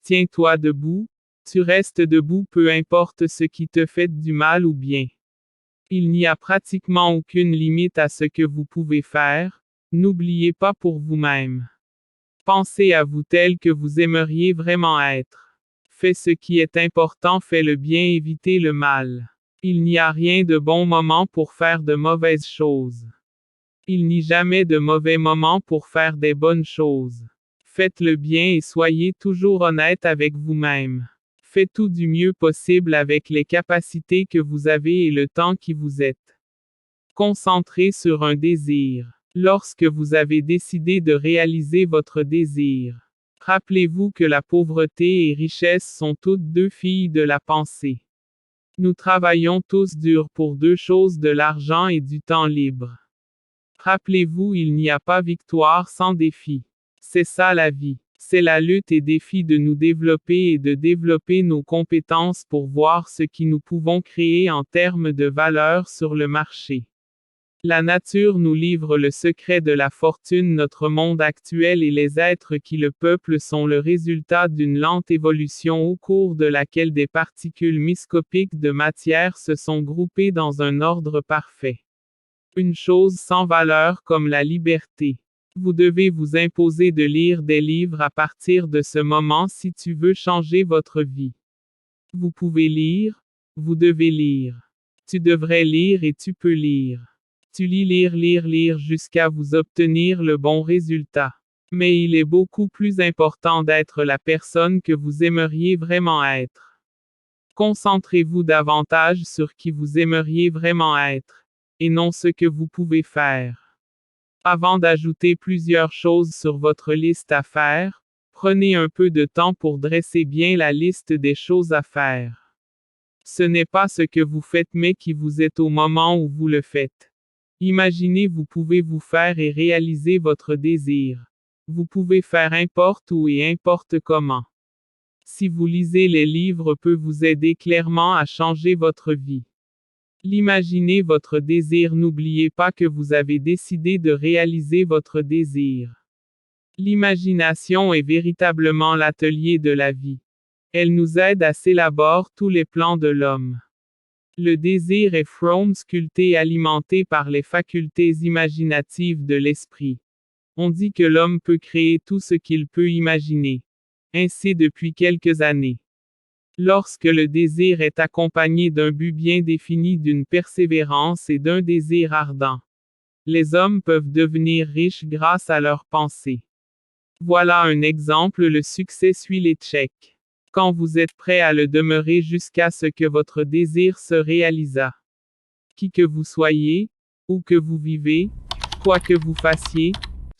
Tiens-toi debout, tu restes debout peu importe ce qui te fait du mal ou bien. Il n'y a pratiquement aucune limite à ce que vous pouvez faire, n'oubliez pas pour vous-même. Pensez à vous tel que vous aimeriez vraiment être. Fais ce qui est important, fais le bien, évitez le mal. Il n'y a rien de bon moment pour faire de mauvaises choses. Il n'y a jamais de mauvais moment pour faire des bonnes choses. Faites le bien et soyez toujours honnête avec vous-même. Faites tout du mieux possible avec les capacités que vous avez et le temps qui vous est. Concentrez sur un désir. Lorsque vous avez décidé de réaliser votre désir, rappelez-vous que la pauvreté et richesse sont toutes deux filles de la pensée. Nous travaillons tous dur pour deux choses, de l'argent et du temps libre. Rappelez-vous, il n'y a pas victoire sans défi. C'est ça la vie. C'est la lutte et défi de nous développer et de développer nos compétences pour voir ce que nous pouvons créer en termes de valeur sur le marché. La nature nous livre le secret de la fortune. Notre monde actuel et les êtres qui le peuplent sont le résultat d'une lente évolution au cours de laquelle des particules microscopiques de matière se sont groupées dans un ordre parfait. Une chose sans valeur comme la liberté. Vous devez vous imposer de lire des livres à partir de ce moment si tu veux changer votre vie. Vous pouvez lire, vous devez lire. Tu devrais lire et tu peux lire. Tu lis, lire jusqu'à vous obtenir le bon résultat. Mais il est beaucoup plus important d'être la personne que vous aimeriez vraiment être. Concentrez-vous davantage sur qui vous aimeriez vraiment être, et non ce que vous pouvez faire. Avant d'ajouter plusieurs choses sur votre liste à faire, prenez un peu de temps pour dresser bien la liste des choses à faire. Ce n'est pas ce que vous faites mais qui vous êtes au moment où vous le faites. Imaginez, vous pouvez vous faire et réaliser votre désir. Vous pouvez faire n'importe où et n'importe comment. Si vous lisez les livres peut vous aider clairement à changer votre vie. L'imaginez votre désir, n'oubliez pas que vous avez décidé de réaliser votre désir. L'imagination est véritablement l'atelier de la vie. Elle nous aide à s'élaborer tous les plans de l'homme. Le désir est from sculpté, alimenté par les facultés imaginatives de l'esprit. On dit que l'homme peut créer tout ce qu'il peut imaginer. Ainsi depuis quelques années. Lorsque le désir est accompagné d'un but bien défini, d'une persévérance et d'un désir ardent, les hommes peuvent devenir riches grâce à leurs pensées. Voilà un exemple, le succès suit l'échec. Quand vous êtes prêt à le demeurer jusqu'à ce que votre désir se réalisa. Qui que vous soyez, où que vous vivez, quoi que vous fassiez,